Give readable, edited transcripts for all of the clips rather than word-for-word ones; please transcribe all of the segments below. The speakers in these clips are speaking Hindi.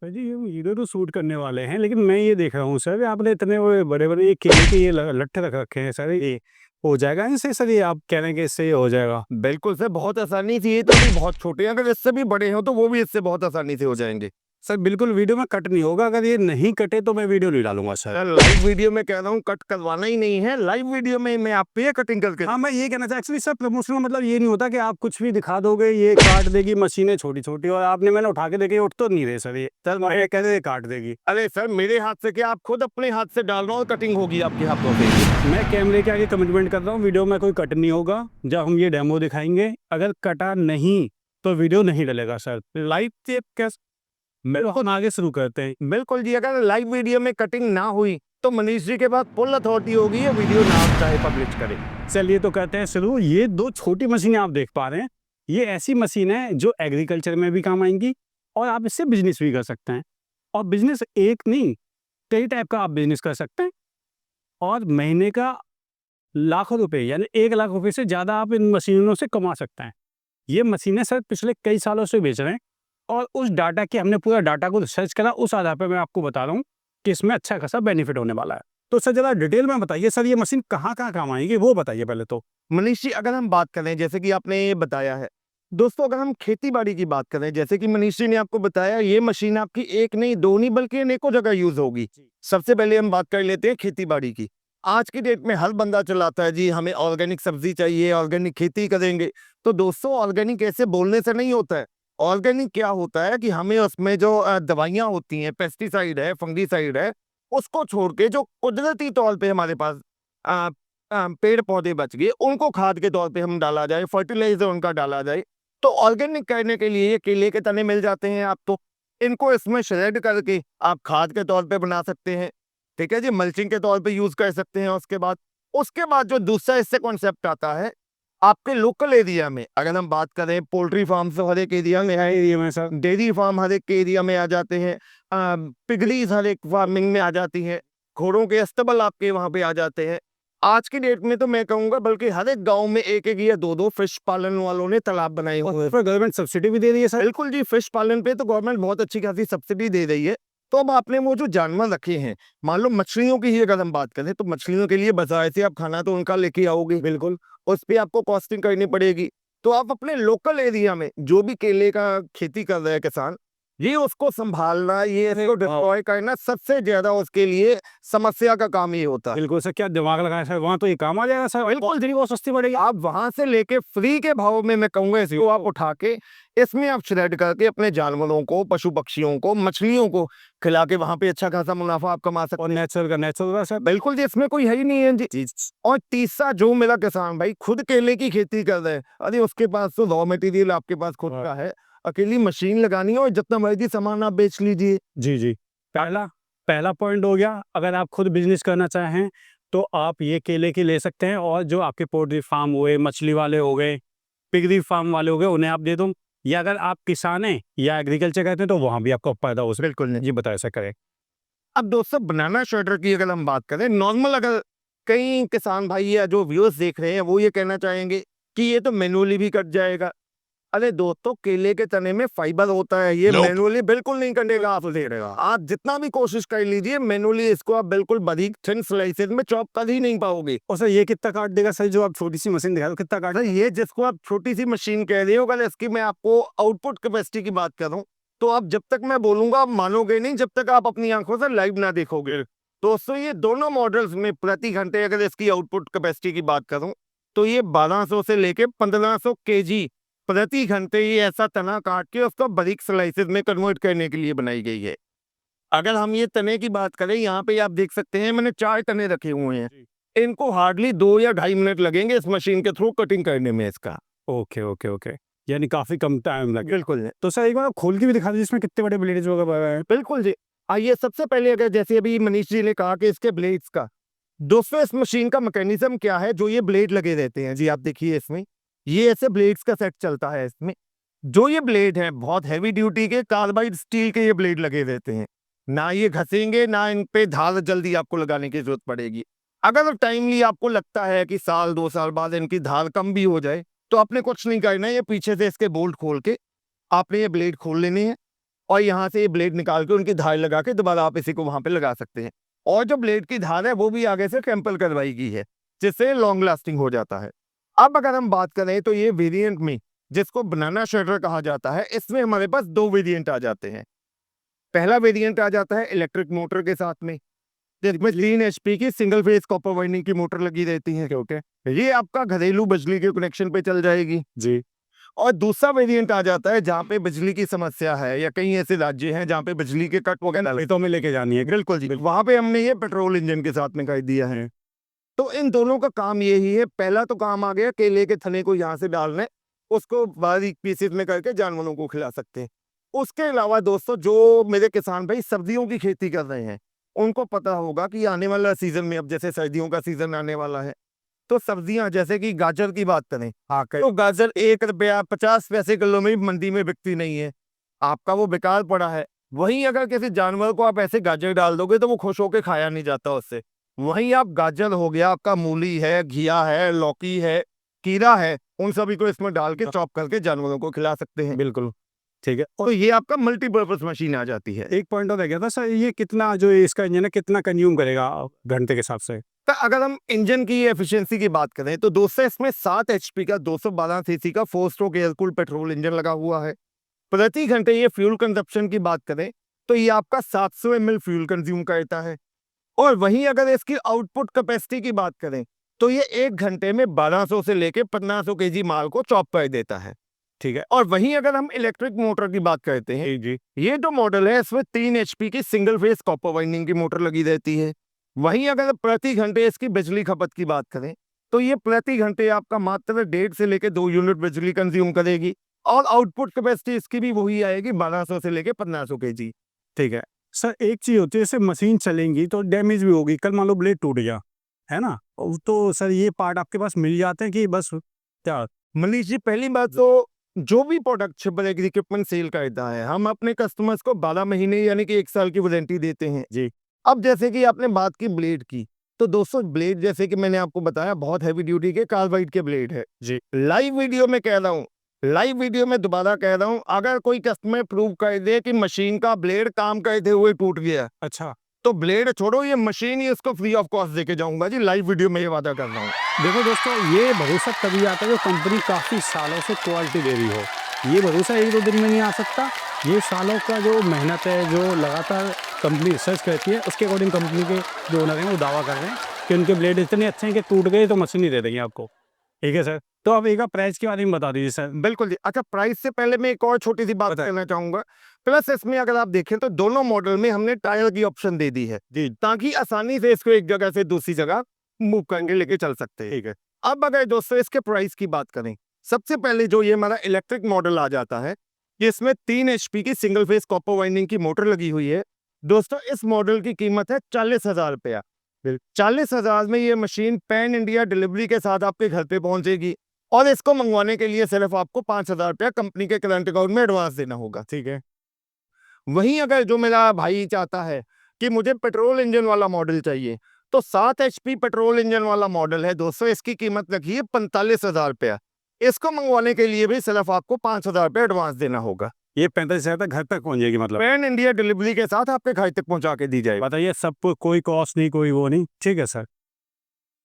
सर जी, ये वीडियो तो शूट करने वाले हैं, लेकिन मैं ये देख रहा हूँ सर, आपने इतने वो बड़े-बड़े ये केले के ये ल लट्ठे रख रखे हैं सर, ये हो जाएगा इनसे सर? ये आप कह रहे हैं कि इससे ये हो जाएगा? बिल्कुल सर, बहुत आसानी से। ये तो अभी बहुत छोटे हैं, अगर इससे भी बड़े हों तो वो भी इससे बहुत आसानी से हो जाएँगे। सर बिल्कुल वीडियो में कट नहीं होगा, अगर ये नहीं कटे तो मैं वीडियो नहीं डालूँगा सर। सर लाइव वीडियो में कह रहा हूँ, कट करवाना ही नहीं है, लाइव वीडियो में मैं आप पे कटिंग करके हाँ, मैं ये कहना चाह एक्चुअली सर, प्रमोशन का मतलब ये नहीं होता कि आप कुछ भी दिखा दोगे, ये काट देगी मशीनें छोटी-छोटी, और आपने मैंने उठा के देखे, ये उठ तो नहीं रहे सर ये। सर मैं कैसे ये काट देगी? अरे सर, मेरे हाथ से क्या, आप खुद अपने हाथ से डाल रहे हो और कटिंग होगी आपके हाथों से। मैं कैमरे के आगे कमिटमेंट कर रहा हूँ, वीडियो में कोई कट नहीं होगा। जब हम ये डेमो दिखाएँगे, अगर कटा नहीं, तो वीडियो नहीं डलेगा सर। लाइव चेक कैस मेरे को आगे शुरू करते हैं। बिल्कुल जी, अगर लाइव वीडियो में कटिंग ना हुई तो मनीष जी के पास फुल अथॉरिटी होगी ये वीडियो ना चाहे पब्लिश करे। चलिए तो करते हैं शुरू। ये 2 छोटी मशीनें आप देख पा रहे हैं, ये ऐसी मशीन है जो एग्रीकल्चर में भी काम आएँगी, और आप इससे बिज़नेस भी कर सकते हैं। और बिज़नेस एक नहीं, कई टाइप का आप बिज़नेस कर सकते हैं, और महीने का लाखों रुपए यानी 1 लाख रुपए से ज़्यादा आप इन मशीनों से कमा सकते हैं। ये मशीनें सर पिछले कई सालों से बेच रहे हैं, और उस डाटा की हमने पूरा डाटा को रिसर्च करा, उस आधार पे मैं आपको बता रहा हूँ कि इसमें अच्छा खासा बेनिफिट होने वाला है। तो सर ज़रा डिटेल में बताइए सर, ये मशीन कहाँ-कहाँ काम आएगी वो बताइए पहले तो? मनीष जी, अगर हम बात करें जैसे कि आपने ये बताया है, दोस्तों अगर हम खेती बाड़ी की बात करें, जैसे कि मनीष जी ने आपको बताया, ये मशीन आपकी एक नहीं दो नहीं बल्कि अनेकों जगह यूज होगी। सबसे पहले हम बात कर लेते हैं खेती बाड़ी की। आज की डेट में हर बंदा चलाता है जी, हमें ऑर्गेनिक सब्जी चाहिए, ऑर्गेनिक खेती करेंगे। तो दोस्तों, ऑर्गेनिक ऐसे बोलने से नहीं होता है। ऑर्गेनिक क्या होता है कि हमें उसमें जो दवाइयां होती हैं, पेस्टिसाइड है, फंगीसाइड है, उसको छोड़ के जो कुदरती तौर पे हमारे पास पेड़ पौधे बच गए, उनको खाद के तौर पे हम डाला जाए, फर्टिलाइजर उनका डाला जाए। तो ऑर्गेनिक करने के लिए ये केले के तने मिल जाते हैं आपको, इनको इसमें श्रेड करके आप खाद के तौर पे बना सकते हैं। ठीक है जी, मल्चिंग के तौर पे यूज कर सकते हैं। उसके बाद जो दूसरा इससे कॉन्सेप्ट आता है, आपके लोकल एरिया में अगर हम बात करें, पोल्ट्री फार्म से हर एक एरिया में है, एरिया में सर। डेयरी फार्म हर एक एरिया में आ जाते हैं, पिगलीज हर एक फार्मिंग में आ जाती है, घोड़ों के अस्तबल आपके वहां पे आ जाते हैं। आज की डेट में तो मैं कहूंगा बल्कि हर एक गांव में एक एक या दो दो फिश पालन वालों ने तालाब बनाए हुए और हैं। फिर गवर्नमेंट सब्सिडी भी दे रही है सर? बिल्कुल जी, फिश पालन पे तो गवर्नमेंट बहुत अच्छी खासी सब्सिडी दे रही है। तो अब आपने वो जो जानवर रखे हैं, मान लो मछलियों की ही अगर हम बात करें, तो मछलियों के लिए बाजार से आप खाना तो उनका लेके आओगे, बिल्कुल। उस पे आपको कॉस्टिंग करनी पड़ेगी। तो आप अपने लोकल एरिया में जो भी केले का खेती कर रहे हैं किसान, ये उसको संभालना, ये इसको डिप्लॉय करना सबसे ज्यादा उसके लिए समस्या का काम ये होता है। बिल्कुल सर, क्या दिमाग लगाएँ सर, वहाँ तो ये काम आ जाएगा सर, बिल्कुल इतनी वो सस्ती पड़ेगी। आप वहां से लेके फ्री के भाव में, मैं कहूंगा इसको आप उठा के इसमें आप श्रेड करके अपने जानवरों को, पशु पक्षियों को, मछलियों को खिला के वहां पे अच्छा खासा मुनाफा आप कमा सकते और हैं। नेचुरल का नेचुरल है सर। बिल्कुल जी, इसमें कोई है ही नहीं है जी। जी। और तीसरा, जो मेरा किसान भाई खुद केले की खेती कर रहे हैं, अरे उसके पास तो रॉ मटेरियल आपके पास खुद का है, अकेली मशीन लगानी है और जितना मर्जी सामान आप बेच लीजिए। जी, जी। पहला पहला पॉइंट हो गया, अगर आप खुद बिज़नेस करना चाहें, तो आप ये केले की ले सकते हैं, और जो आपके पोल्ट्री फार्म हुए, मछली वाले हो गए, पिगरी फार्म वाले हो गए, उन्हें आप दे दो, या अगर आप किसान हैं या एग्रीकल्चर करते हैं, तो वहाँ भी आपको फ़ायदा हो सकता बिल्कुल है। नहीं। जी, बताएँ ऐसा करें। अब दोस्तों, बनाना शटर की अगर हम बात करें, नॉर्मल अगर कई किसान भाई या जो व्यूअर्स देख रहे हैं वो ये कहना चाहेंगे कि ये तो मैनुअली भी कट जाएगा। अरे दोस्तों, केले के तने में फाइबर होता है, ये मैनुअली बिल्कुल नहीं कटेगा। आप दे रहे हो, आप जितना भी कोशिश कर लीजिए, मैनुअली इसको आप बिल्कुल बारीक थिन स्लाइसेस में चॉप कर ही नहीं पाओगे। और सर ये कितना काट देगा सर, जो आप छोटी-सी मशीन दिखा रहे हो, कितना काट अगर ये जिसको आप छोटी सी मशीन कह रहे हो, अगर इसकी मैं आपको आउटपुट कैपेसिटी की बात करूं, तो आप जब तक मैं बोलूंगा आप मानोगे नहीं, जब तक आप अपनी आंखों से लाइव ना देखोगे। दोस्तों, ये दोनों मॉडल्स में प्रति घंटे अगर इसकी आउटपुट कैपेसिटी की बात करूं, तो ये 1200 से लेके 1500 केजी प्रति घंटे ये ऐसा तना काट के उसको बारीक स्लाइसेस में कन्वर्ट करने के लिए बनाई गई है। अगर हम ये तने की बात करें, यहाँ पे आप देख सकते हैं मैंने 4 तने रखे हुए हैं। जी। इनको हार्डली 2 या ढाई मिनट लगेंगे इस मशीन के थ्रू कटिंग करने में इसका। Okay, okay, okay. यानी काफ़ी कम टाइम लगेगा। बिल्कुल जी, तो सर एक बार आप खोल के भी दिखा दीजिए, इसमें कितने बड़े ब्लेड्स वगैरह हैं? बिल्कुल जी। आइए, सबसे पहले अगर जैसे अभी मनीष जी ने कहा कि इसके ब्लेड्स का, दोस्तों इस मशीन का मैकेनिज्म क्या है, जो ये ब्लेड लगे रहते हैं जी, आप देखिए इसमें ये ऐसे ब्लेड्स का सेट चलता है। इसमें जो ये ब्लेड है बहुत हैवी ड्यूटी के कार्बाइड स्टील के ये ब्लेड लगे रहते हैं। ना ये घसेंगे, ना इन पे धार जल्दी आपको लगाने की जरूरत पड़ेगी। अगर टाइमली आपको लगता है कि साल 2 साल बाद इनकी धार कम भी हो जाए, तो आपने कुछ नहीं करना है, ये पीछे से इसके बोल्ट खोल के आपने ये ब्लेड खोल लेने हैं और यहाँ से ये ब्लेड निकाल के उनकी धार लगा के दोबारा आप इसी को वहां पे लगा सकते हैं। और जो ब्लेड की धार है वो भी आगे से टेम्पर करवाई गई है, जिससे लॉन्ग लास्टिंग हो जाता है। अब अगर हम बात करें तो ये वेरिएंट में, जिसको बनाना शटर कहा जाता है, इसमें हमारे पास 2 वेरिएंट आ जाते हैं। पहला वेरिएंट आ जाता है इलेक्ट्रिक मोटर के साथ में, जिसमें 3 HP की सिंगल फेज कॉपर वाइंडिंग की मोटर लगी रहती है। ओके, ये आपका घरेलू बिजली के कनेक्शन पे चल जाएगी जी। और दूसरा वेरिएंट आ जाता है जहाँ पे बिजली की समस्या है या कई ऐसे राज्य हैं जहाँ पे बिजली के कट वगैरह खेतों में लेके जानी है। बिल्कुल जी, वहां पे हमने ये पेट्रोल इंजन के साथ में कर दिया है। तो इन दोनों का काम यही है। पहला तो काम आ गया केले के थने को यहाँ से डालने, उसको बारीक पीसेस में करके जानवरों को खिला सकते हैं। उसके अलावा दोस्तों, जो मेरे किसान भाई सब्जियों की खेती कर रहे हैं, उनको पता होगा कि आने वाला सीजन में, अब जैसे सर्दियों का सीजन आने वाला है, तो सब्जियां जैसे कि गाजर की बात करें, हाँ तो गाजर 1 रुपया 50 पैसे किलो में मंडी में बिकती नहीं है, आपका वो बेकार पड़ा है। वहीं अगर किसी जानवर को आप ऐसे गाजर डाल दोगे तो वो खुश होकर खाया नहीं जाता उससे। वहीं आप गाजर हो गया, आपका मूली है, घिया है, लौकी है, कीड़ा है, उन सभी को इसमें डाल के चॉप करके जानवरों को खिला सकते हैं। बिल्कुल ठीक है। तो ये आपका मल्टीपर्पज मशीन आ जाती है। एक पॉइंट और रह गया था सर, ये कितना जो इसका इंजन है कितना कंज्यूम करेगा घंटे के हिसाब से? तो अगर हम इंजन की एफिशिएंसी की बात करें तो दोस्तों, इसमें 7 HP का 212 cc का 4 stroke air cooled petrol engine लगा हुआ है। प्रति घंटे ये फ्यूल कंजप्शन की बात करें तो ये आपका 700 ml फ्यूल कंज्यूम करता है। और वहीं अगर इसकी आउटपुट कैपेसिटी की बात करें तो ये 1 घंटे में 1200 से लेके 1500 kg माल को चॉप कर देता है। ठीक है। और वहीं अगर हम इलेक्ट्रिक मोटर की बात करते हैं जी, ये जो मॉडल है इसमें 3 HP की सिंगल फेज कॉपर वाइंडिंग की मोटर लगी रहती है। वहीं अगर प्रति घंटे इसकी बिजली खपत की बात करें तो ये प्रति घंटे आपका मात्र 1.5 से लेके 2 यूनिट बिजली कंज्यूम करेगी और आउटपुट कैपेसिटी इसकी भी वही आएगी 1200 से लेके 1500 kg। ठीक है सर, एक चीज होती है, जैसे मशीन चलेंगी तो डैमेज भी होगी, कल मान लो ब्लेड टूट गया है ना, तो सर ये पार्ट आपके पास मिल जाते हैं कि बस क्या? मनीष जी, पहली बात तो जो भी प्रोडक्ट शिपल एग्री इक्विपमेंट सेल करता है, हम अपने कस्टमर्स को 12 महीने यानी कि 1 साल की वारंटी देते हैं जी। अब जैसे कि आपने बात की ब्लेड की, तो दोस्तों ब्लेड जैसे कि मैंने आपको बताया बहुत हैवी ड्यूटी के कार्बाइड के ब्लेड है जी। लाइव वीडियो में कह रहा हूँ, लाइव वीडियो में दोबारा कह रहा हूँ, अगर कोई कस्टमर प्रूव कर दे कि मशीन का ब्लेड काम करते हुए टूट गया, अच्छा, तो ब्लेड छोड़ो, ये मशीन ही उसको फ्री ऑफ कॉस्ट देके जाऊंगा जी। लाइव वीडियो में ये वादा कर रहा हूँ। देखो दोस्तों, ये भरोसा तभी आता है जो कंपनी काफ़ी सालों से क्वालिटी दे रही हो। ये भरोसा 1-2 दिन में नहीं आ सकता, ये सालों का जो मेहनत है, जो लगातार कंपनी रिसर्च करती है, उसके अकॉर्डिंग कंपनी के जो ओनर हैं वो दावा कर रहे हैं कि उनके ब्लेड इतने अच्छे हैं कि टूट गए तो मशीन ही दे देंगे आपको। ठीक है सर, तो अब एक प्राइस के बारे में बता दीजिए सर। बिल्कुल जी। अच्छा, प्राइस से पहले मैं एक और छोटी सी बात करना चाहूंगा। प्लस इसमें अगर आप देखें तो दोनों मॉडल में हमने टायर की ऑप्शन दे दी है जी, ताकि आसानी से इसको एक जगह से दूसरी जगह मूव करके लेके चल सकते हैं। ठीक है। अब अगर दोस्तों इसके प्राइस की बात करें, सबसे पहले जो ये हमारा इलेक्ट्रिक मॉडल आ जाता है, इसमें 3 HP की सिंगल फेज कॉपर वाइंडिंग की मोटर लगी हुई है। दोस्तों, इस मॉडल की कीमत है 40,000 रुपया। 40,000 में ये मशीन पैन इंडिया डिलीवरी के साथ आपके घर पे पहुंचेगी और इसको मंगवाने के लिए सिर्फ आपको 5,000 रुपया कंपनी के करंट अकाउंट में एडवांस देना होगा। ठीक है। वहीं अगर जो मेरा भाई चाहता है कि मुझे पेट्रोल इंजन वाला मॉडल चाहिए, तो 7 HP पेट्रोल इंजन वाला मॉडल है दोस्तों, इसकी कीमत रखी है 45,000 रुपया। इसको मंगवाने के लिए भी सिर्फ आपको 5,000 रुपया एडवांस देना होगा। ये 45,000 तक घर तक पहुंच जाएगी मतलब? पैन इंडिया डिलीवरी के साथ आपके घर तक पहुंचा के दी जाएगी। बताइए, सब कोई कॉस्ट नहीं, कोई वो नहीं। ठीक है सर।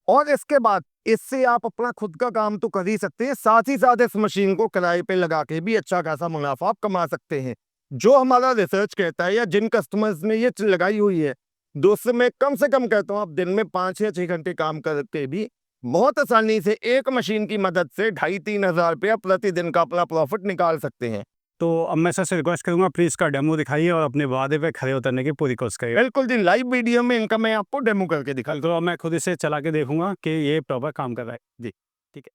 और इसके बाद इससे आप अपना खुद का काम तो कर ही सकते हैं, साथ ही साथ इस मशीन को किराए पे लगा के भी अच्छा खासा मुनाफा आप कमा सकते हैं। जो हमारा रिसर्च कहता है या जिन कस्टमर्स ने ये लगाई हुई है, दोस्तों मैं कम से कम कहता हूँ आप दिन में 5 या 6 घंटे काम करके भी बहुत आसानी से एक मशीन की मदद से 2,500-3 हज़ार रुपया प्रतिदिन का अपना प्रॉफिट निकाल सकते हैं। तो अब मैं सर से रिक्वेस्ट करूंगा, प्लीज इसका डेमो दिखाइए और अपने वादे पे खड़े उतरने की पूरी कोशिश करिए। बिल्कुल जी, लाइव वीडियो में इनका मैं आपको डेमो करके दिखा। तो अब मैं खुद इसे चला के देखूंगा कि ये प्रॉपर काम कर रहा है। जी ठीक है।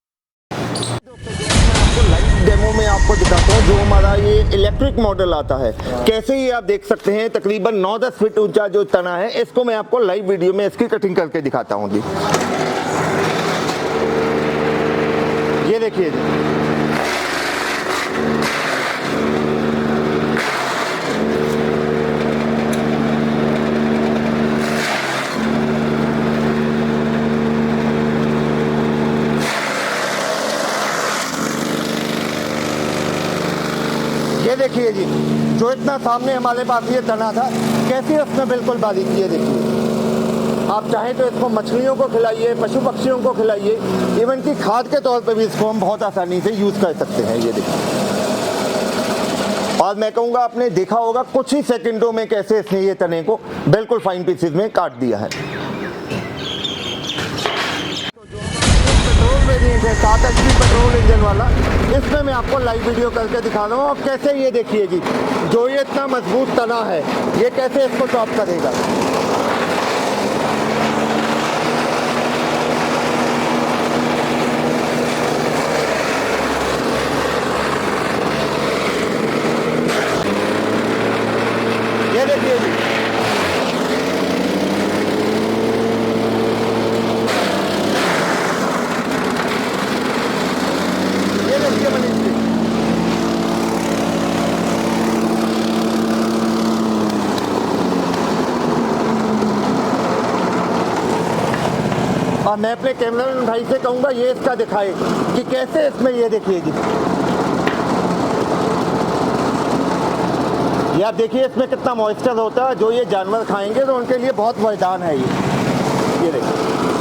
लाइव डेमो में आपको दिखाता हूँ जो हमारा ये इलेक्ट्रिक मॉडल आता है, कैसे ही आप देख सकते हैं तकरीबन 9-10 फीट ऊंचा जो तना है, इसको मैं आपको लाइव वीडियो में इसकी कटिंग करके दिखाता हूँ जी। ये देखिए जी, ये देखिए जी, जो इतना सामने हमारे पास ये तना था, कैसे उसमें बिल्कुल बारीक, ये देखिए। आप चाहें तो इसको मछलियों को खिलाइए, पशु पक्षियों को खिलाइए, इवन कि खाद के तौर पे भी इसको हम बहुत आसानी से यूज़ कर सकते हैं। ये देखिए, और मैं कहूँगा आपने देखा होगा कुछ ही सेकंडों में कैसे इसने ये तने को बिल्कुल फाइन पीसेज में काट दिया है। पेट्रोल वेरिएंट है 7 HP पेट्रोल इंजन वाला, इसमें मैं आपको लाइव वीडियो करके दिखा रहा हूँ। और कैसे ये देखिए जी, जो ये इतना मजबूत तना है, ये कैसे इसको चॉप करेगा। ये देखिए जी, ये देखिए मनीष जी, और मैं अपने कैमरामैन भाई से कहूँगा ये इसका दिखाए कि कैसे इसमें, ये देखिए जी, ये आप देखिए इसमें कितना मॉइस्चर होता है। जो ये जानवर खाएंगे तो उनके लिए बहुत वरदान है ये देखिए।